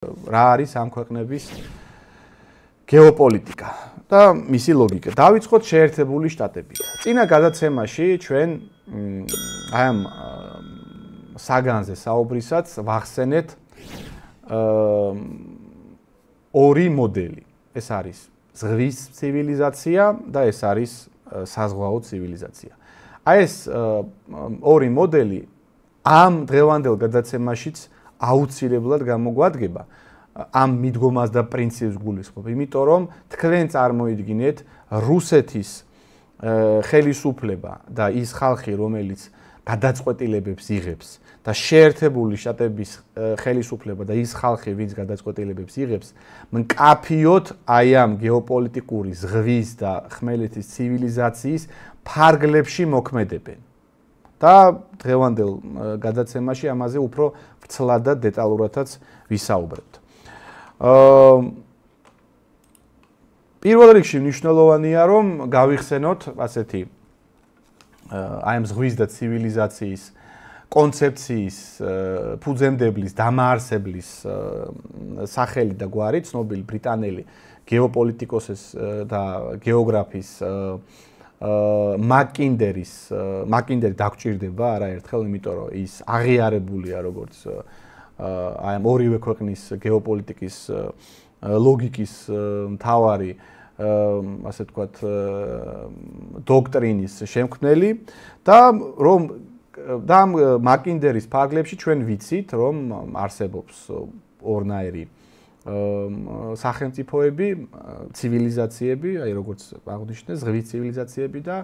რა არის ამ ქვეყნების გეოპოლიტიკა და მისი ლოგიკა. დავიწყოთ შეერთებული შტატებით. წინა გადაცემაში ჩვენ აი ამ საგანზე საუბრისას ვახსენეთ ორი მოდელი. ეს არის ზღვის ცივილიზაცია და ეს არის საზღვაო ცივილიზაცია. აი ეს ორი მოდელი ამ დღევანდელ გადაცემაშიც აუცილებლად გამოგვადგება ამ მიდგომას და პრინციპს გულისხმობ, იმიტომ რომ თქვენ წარმოიდგინეთ რუსეთის ხელისუფლება და ის ხალხი, რომელიც გადაწყვეტილებებს იღებს და შეერთებული შტატების ხელისუფლება და ის ხალხი, ვინც გადაწყვეტილებებს იღებს, მკაფიოდ აი ამ გეოპოლიტიკური ზღვის და ხმელეთის ცივილიზაციის ფარგლებში მოქმედებენ. და დღევანდელ გადაცემაში ამაზე უფრო ვრცლად და დეტალურადაც ვისაუბრებთ. პირველ რიგში მნიშვნელოვანია, რომ გავიხსენოთ ასეთი აი ამ ზღვის და ცივილიზაციის კონცეფციის ფუძემდებლის, დამაარსებლის სახელი და გვარი, ცნობილი ბრიტანელი გეოპოლიტიკოსის და გეოგრაფის მაკინდერი დაგჭირდება არაერთხელ, იმიტომ რომ ის აღიარებულია როგორც აი ამ ორივე ქვეყნის გეოპოლიტიკის ლოგიკის მთავარი ასე ვთქვათ დოქტრინის შემქმნელი და რომ და მაკინდერის ფარგლებში ჩვენ ვიცით, რომ არსებობს ორნაირი სახელმწიფოები, ცივილიზაციები, აი როგორც აღნიშნე, ზღვის ცივილიზაციები და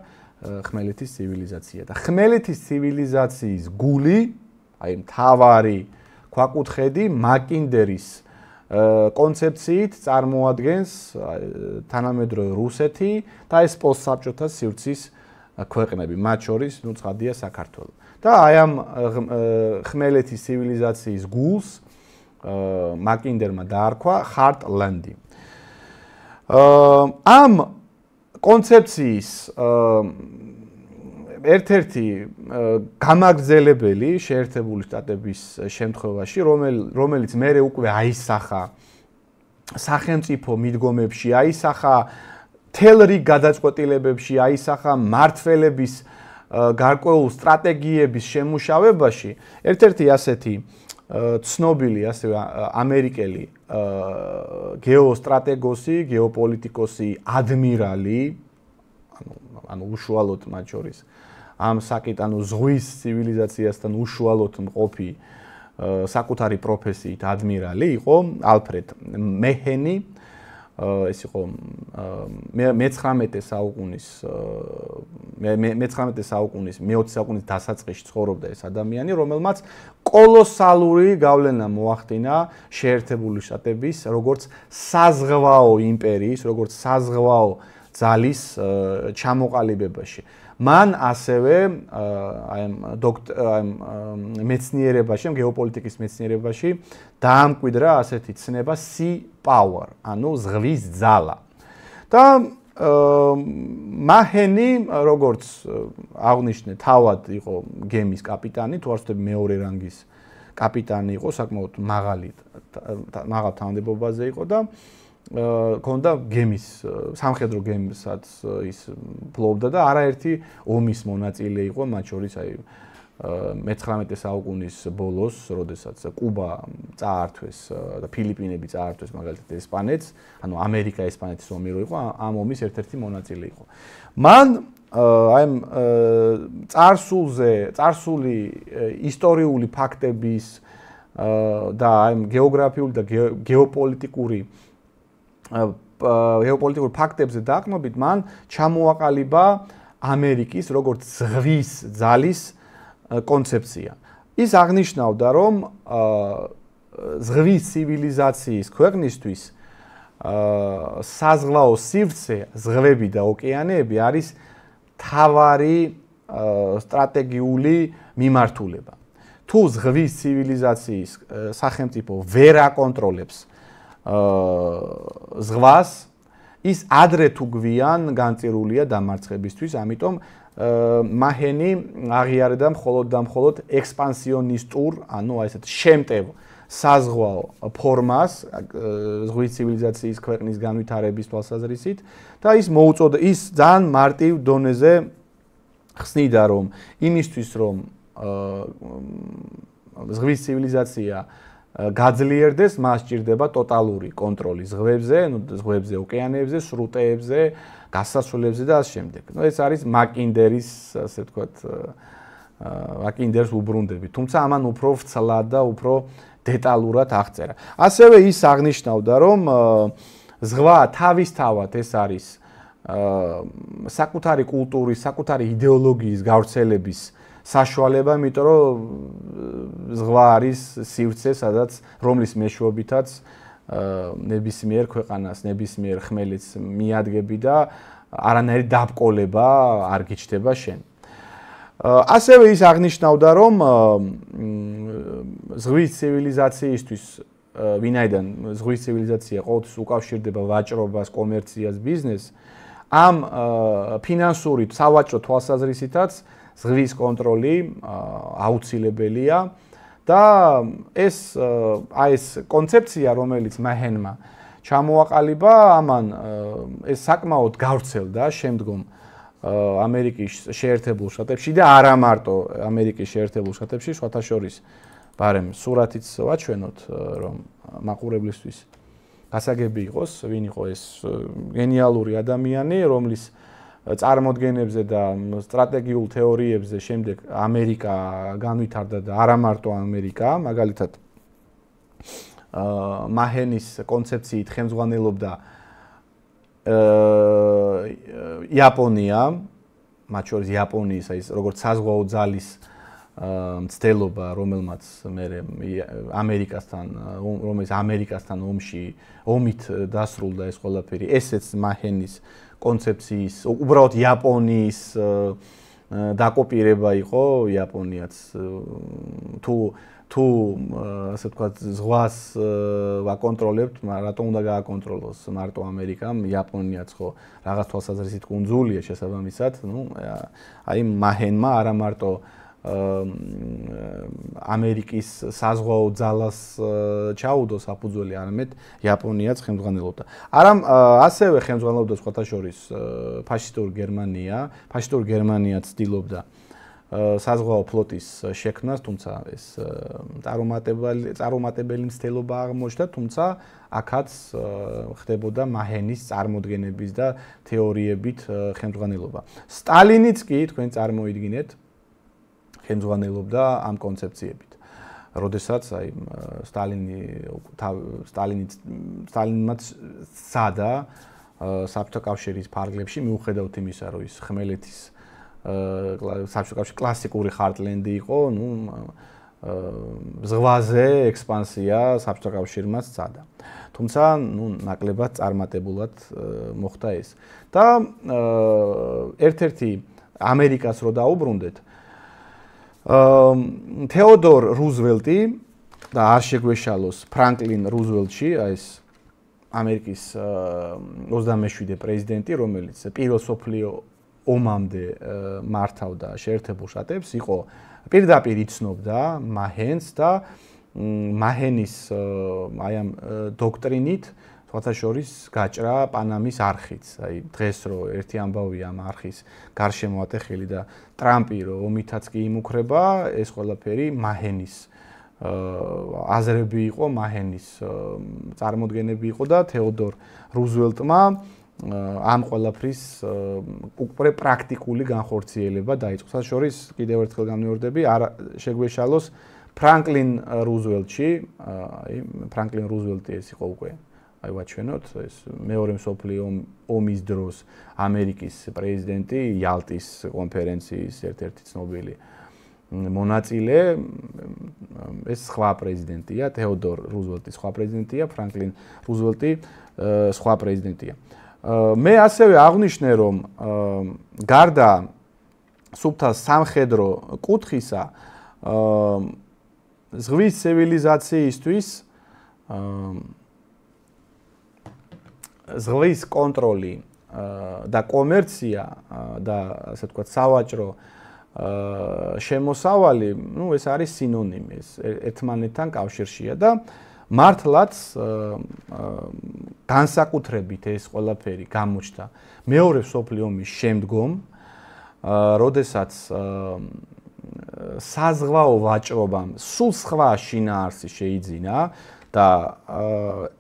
ხმელეთის ცივილიზაცია. და ხმელეთის ცივილიზაციის გული, აი მთავარი ქვაკუთხედი მაკინდერის კონცეფციით წარმოადგენს თანამედროვე რუსეთი და ეს პოსტსაბჭოთა სივრცის ქვეყნები, მათ შორის ნუ ცხადია საქართველო. და აი ამ ხმელეთის ცივილიზაციის გულს მაკინდერმა დაარქვა ჰარტლანდი. ამ კონცეფციის ერთ-ერთი გამაგრძელებელი შეერთებული შტატების შემთხვევაში, რომელიც მერე უკვე აისახა სახელმწიფო მიდგომებში, აისახა მთელ რიგ გადაწყვეტილებებში, აისახა მმართველების გარკვეულ სტრატეგიების შემუშავებაში, ერთ-ერთი ასეთი ცნობილი ასევე ამერიკელი გეოსტრატეგოსი, გეოპოლიტიკოსი, ადმირალი, ანუ უშუალოდ მათ შორის ამ საკითხანო ზღვის ცივილიზაციასთან უშუალოდ მყოფი საკუთარი პროფესიით ადმირალი იყო ალფრედ მეჰენი. ეს იყო მე-19 საუკუნის მე-20 საუკუნის დასაწყისში ცხოვრობდა ეს ადამიანი, რომელმაც კოლოსალური გავლენა მოახდინა შეერთებული შტატების როგორც საზღვაო იმპერიის, როგორც საზღვაო ძალის ჩამოყალიბებაში. მან ასევე აი ამ მეცნიერებაში, გეოპოლიტიკის მეცნიერებაში დაამკვიდრა ასეთი ცნება sea power, ანუ ზღვის ძალა. და მაჰენი, როგორც აღნიშნე, თავად იყო გემის კაპიტანი, თუ არ ვცდები მეორე რანგის კაპიტანი იყო, საკმაოდ მაღალ თანამდებობაზე იყო და ქონდა გემის სამხედრო გემსაც ის ფლობდა და არაერთი ომის მონაწილე იყო, მათ შორის აი მე-19 საუკუნის ბოლოს, როდესაც კუბა წაართვეს და ფილიპინები წაართვეს მაგალითად ესპანეთს, ანუ ამერიკა-ესპანეთის ომი რო იყო, ამ ომის ერთ-ერთი მონაწილე იყო. მან აი წარსული ისტორიული ფაქტების და აი გეოგრაფიული და გეოპოლიტიკური ფაქტებზე დაყრდნობით მან ჩამოაყალიბა ამერიკის როგორც ზღვის ძალის კონცეფცია. ის აღნიშნავდა, რომ ზღვის ცივილიზაციის ქვეყნისთვის საზღვაო სივრცე, ზღვები და ოკეანეები არის მთავარი სტრატეგიული მიმართულება. თუ ზღვის ცივილიზაციის სახელმწიფო ვერ აკონტროლებს ზღვას, ის ადრე თუ გვიან განწირულია დამარცხებისთვის, ამიტომ მაჰენი აღიარებდა მხოლოდ და მხოლოდ ექსპანსიონისტურ, ანუ აი ესეთ შემტევ საზღვაო ფორმას ზღვის ცივილიზაციის ქვეყნის განვითარების თვალსაზრისით და ის მოუწოდა ის ძალიან მარტივ დონეზე ხსნიდა რომ იმისთვის რომ ზღვის ცივილიზაცია გაძლიერდეს მას სჭირდება ტოტალური კონტროლი ზღვებზე, ზღვებზე, ოკეანეებზე, სრუტეებზე, გასასვლელებზე და ასე შემდეგ. ეს არის მაკინდერის, ასე ვთქვათ, მაკინდერს უბრუნდები. თუმცა ამან უფრო ვრცლად და უფრო დეტალურად აღწერა. ასევე ის აღნიშნავდა, რომ ზღვა თავისთავად ეს არის საკუთარი კულტურის, საკუთარი იდეოლოგიის გავრცელების საშუალება, იმიტომ რომ ზღვა არის სივრცე, სადაც რომლის მეშვეობითაც ნებისმიერ ქვეყანას, ნებისმიერ ხმელეთს მიადგები და არანაირი დაბკოლება არ გიჩნდება შენ. ასევე ის აღნიშნავდა, რომ ზღვის ცივილიზაციისთვის, ვინაიდან ზღვის ცივილიზაცია ყოველთვის უკავშირდება ვაჭრობას, კომერციას, ბიზნესს, ამ ფინანსური სავაჭრო თვალსაზრისითაც ზღვის კონტროლი აუცილებელია და ეს კონცეფცია, რომელიც მაჰენმა ჩამოაყალიბა, ამან ეს საკმაოდ გავრცელდა შემდგომ ამერიკის შეერთებულ შტატებში და არა მარტო ამერიკის შეერთებულ შტატებში, სხვათა შორის ბარემ სურათიც ვაჩვენოთ, რომ მაყურებლისთვის გასაგები იყოს, ვინ იყო ეს გენიალური ადამიანი, რომლის წარმოდგენებზე და სტრატეგიულ თეორიებზე შემდეგ ამერიკა განვითარდა და არა მარტო ამერიკა, მაგალითად მაჰენის კონცეფციით ხელმძღვანელობდა იაპონია, მათ შორის იაპონიის ის როგორც საზღვაო ძალის მცდელობა, რომელმაც მე ამერიკასთან ომით დასრულდა ეს ყველაფერი, ესეც მაჰენის კონცეფციის, უბრალოდ იაპონიის დაკოპირება იყო, იაპონიაც თუ ასე ვთქვათ ზღვას ვაკონტროლებთ, რატომ უნდა გააკონტროლოს მარტო ამერიკამ, იაპონიაც ხო რაღაც თვალსაზრისით კუნძულია შესაბამისად, აი მაჰენმა არა მარტო ამერიკის საზღვაო ძალას ჩაუდო საფუძველი, არამედ იაპონიაც ხელმძღვანელობდა. ასევე ხელმძღვანელობდა სხვათა შორის ფაშისტური გერმანია ცდილობდა საზღვაო ფლოტის შექმნას, თუმცა ეს წარუმატებელი მცდელობა აღმოჩნდა, თუმცა აქაც ხდებოდა მაჰენის წარმოდგენების და თეორიებით ხელმძღვანელობა. სტალინიც კი თქვენ წარმოიდგინეთ ხელმძღვანელობდა ამ კონცეფციებით. როდესაც აი სტალინმაც სცადა საბჭოთა კავშირის ფარგლებში, მიუხედავად იმისა, რომ ის ხმელეთის საბჭოთა კავშირის კლასიკური ხარტლენდი იყო, ზღვაზე ექსპანსია საბჭოთა კავშირმა სცადა. თუმცა, ნაკლებად წარმატებულად მოხდა ეს. და ერთ-ერთი ამერიკას რო დაუბრუნდეთ, თეოდორ რუზველტი და არ შეგვეშალოს ფრანკლინ რუზველტში, ეს ამერიკის 27 პრეზიდენტი, რომელიც პირველ მსოფლიო ომამდე მართავდა შეერთებულ შტატებს, იყო პირდაპირ იცნობდა მაჰენს და მაჰენის აი ამ დოქტრინით სხვათა შორის გაჭრა პანამის არხიც. აი დღეს რო ერთი ამბავია ამ არხის გარშემო ატეხილი და ტრამპი რო ომითაც კი იმუქრება, ეს ყველაფერი მაჰენის აზრები იყო, მაჰენის წარმოდგენები იყო და თეოდორ რუზველტმა ამ ყველაფრის უკვე პრაქტიკული განხორციელება დაიწყო. სადაც შორის კიდევ ერთხელ გამეორდები, არ შეგვეშალოს ფრანკლინ რუზველტში, აი ფრანკლინ რუზველტი ეს იყო უკვე აი ვაჩვენოთ, ეს მეორე მსოფლიო ომის დროს ამერიკის პრეზიდენტი, იალტის კონფერენციის ერთ-ერთი ცნობილი მონაწილე, ეს სხვა პრეზიდენტია, თეოდორ რუზველტი სხვა პრეზიდენტია, ფრანკლინ რუზველტი სხვა პრეზიდენტია. მე ასევე აღვნიშნე, რომ გარდა სუფთა სამხედრო კუთხისა, ზღვის ცივილიზაციისთვის ზღვის კონტროლი და კომერცია და ასე ვთქვათ სავაჭრო შემოსავალი, ну ეს არის სინონიმი, ეს ერთმანეთთან კავშირშია და მართლაც განსაკუთრებით ეს ყველაფერი გამოჩნდა მეორე მსოფლიო ომის შემდგომ, როდესაც საზღვაო ვაჭრობამ სულ სხვა შინაარსი შეიძინა და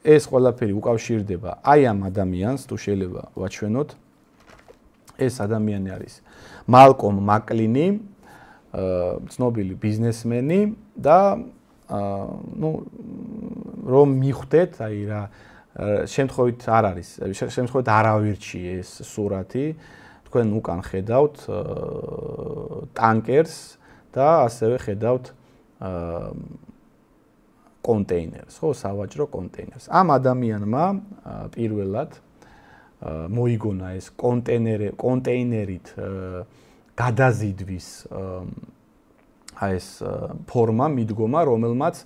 ეს ყველაფერი უკავშირდება აი ამ ადამიანს, თუ შეიძლება ვაჩვენოთ. ეს ადამიანი არის მალკომ მაკლინი, ცნობილი ბიზნესმენი და ну რომ მიხვდეთ, აი რა შემთხვევით არ არის, შემთხვევით არავირჩი ეს სურათი, თქვენ უკან ხედავთ ტანკერს და ასევე ხედავთ კონტეინერს, ხო, სავაჭრო კონტეინერს. ამ ადამიანმა პირველად მოიგონა ეს კონტეინერით გადაზიდვის ეს ფორმა მიდგომა, რომელმაც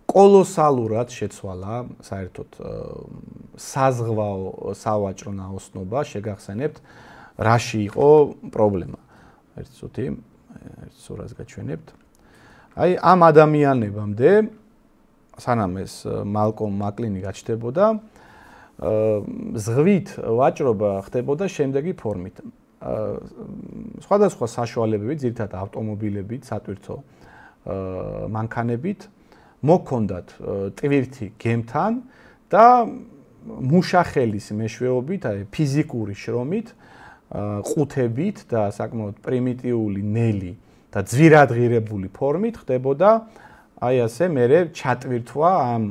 კოლოსალურად შეცვალა საერთოდ საზღვაო სავაჭრო ნაოსნობა, შეგახსენებთ, რაში იყო პრობლემა. ერთ წუთი, ერთ სურათს გაჩვენებთ. აი ამ ადამიანებამდე სანამ ეს მალკომ მაკლინი გაჩნდებოდა, ზღვით ვაჭრობა ხდებოდა შემდეგი ფორმით. სხვადასხვა საშუალებებით, ძირითადად ავტომობილებით, სატვირთო მანქანებით მოქონდათ ტვირთი გემთან და მუშახელის მეშვეობით, აი ფიზიკური შრომით, ყუთებით და საკმაოდ პრიმიტიული ნელი და ძვირადღირებული ფორმით ხდებოდა აი ასე მერე ჩატვირთვა ამ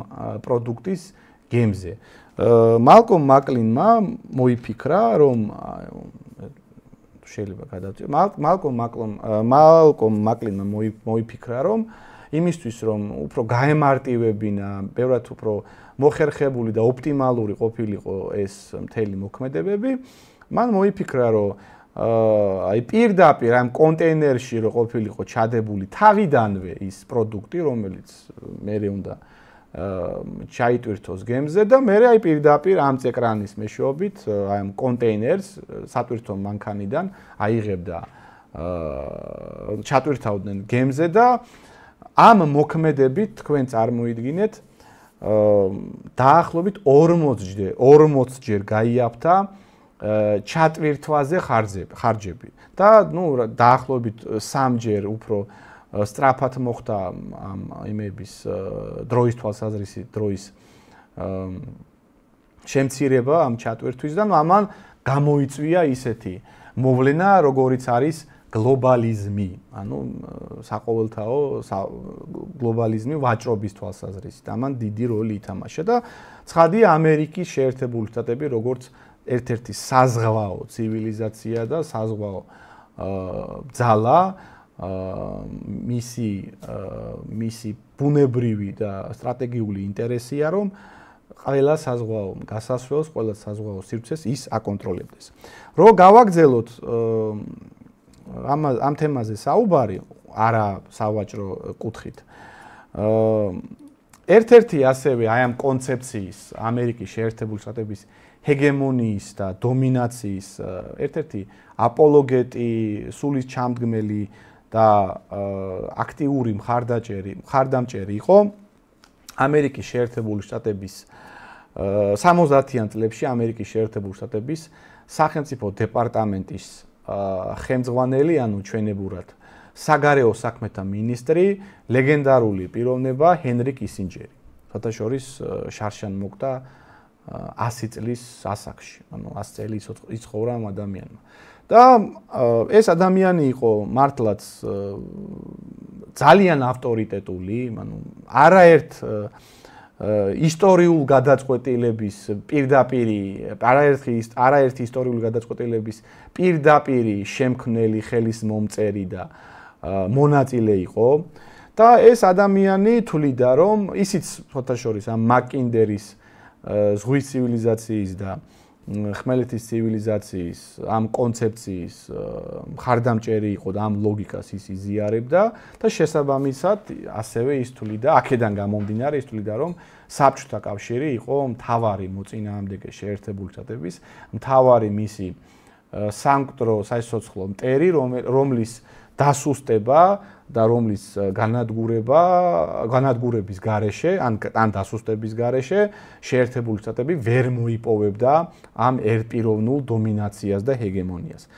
პროდუქტის გემზე. მალკომ მაკლინმა მოიფიქრა, რომ შეიძლება გადავწყვეტ. მალკომ მაკლინმა მოიფიქრა, რომ იმისთვის, რომ უფრო გაემარტივებინა, ბევრად უფრო მოხერხებული და ოპტიმალური ყოფილიყო ეს მთელი მოქმედებები, მან მოიფიქრა, რომ აი პირდაპირ ამ კონტეინერში რო ყოფილიყო ჩადებული თავიდანვე ის პროდუქტი, რომელიც მერე უნდა ჩაიტვირთოს გემზე და მერე აი პირდაპირ ამ წეკრანის მეშვეობით აი ამ კონტეინერს სატვირთო მანქანიდან აიღებდა ჩატვირთავდნენ გემზე და ამ მოქმედებით თქვენ წარმოიდგინეთ დაახლოებით 40 ჯერ გაიაფთა ჩატვირთვაზე ხარჯები და ნუ დაახლოებით 3 ჯერ უფრო სწრაფად მოხდა ამ იმების დროის თვალსაზრისით დროის შემცირება ამ ჩატვირთვისგან ამან გამოიწვია ისეთი მოვლენა როგორიც არის გლობალიზმი ანუ საყოველთაო გლობალიზმი ვაჭრობის თვალსაზრისით ამან დიდი როლი ითამაშა და ცხადია ამერიკის შეერთებული შტატები როგორც ერთ-ერთი საზღვაო ცივილიზაცია და საზღვაო ბრძალა მისი ბუნებრივი და სტრატეგიული ინტერესია რომ ყველა საზღვაო გასასვლელს, ყველა საზღვაო სივრცეს ის აკონტროლებდეს. რო გავაგრძელოთ ამ თემაზე საუბარი, არა სავაჭრო კუთხით. ერთ-ერთი ასევე აი ამ კონცეფციის ამერიკის შეერთებული შტატების ჰეგემონიის და დომინაციის ერთ-ერთი აპოლოგეტი, სულის ჩამდგმელი და აქტიური მხარდამჭერი იყო ამერიკის შეერთებული შტატების 70-იან წლებში ამერიკის შეერთებული შტატების სახელმწიფო დეპარტამენტის ხელმძღვანელი, ანუ ჩვენებურად საგარეო საქმეთა მინისტრი, ლეგენდარული პიროვნება ჰენრი კისინჯერი. საერთაშორის შარშან მოკვდა 100 წლის ასაკში, ანუ 100 წელი იცხოვრა ამ ადამიანმა. და ეს ადამიანი იყო მართლაც ძალიან ავტორიტეტული, ანუ ისტორიულ გადაწყვეტილების პირდაპირი, არაერთი ისტორიული გადაწყვეტილების პირდაპირი შემქმნელი, ხელის მომწერი და მონაწილე იყო. და ეს ადამიანი თვლიდა, რომ ისიც ფოთაშორის ამ მაკინდერის ზღვის ცივილიზაციის და ხმელეთის ცივილიზაციის ამ კონცეფციის მხარდამჭერი იყო და ამ ლოგიკას ის იზიარებდა და შესაბამისად ასევე ის თვლიდა, აქედან გამომდინარე ის თვლიდა, რომ საბჭოთა კავშირი იყო მთავარი მოწინააღმდეგე შეერთებული შტატების, მთავარი მისი სამკვდრო საიცოცხლო მტერი, რომლის დასუსტება და რომლის განადგურების გარეშე ან დასუსტების გარეშე შეერთებული შტატები ვერ მოიპოვებდა ამ ერთპიროვნულ დომინაციას და ჰეგემონიას.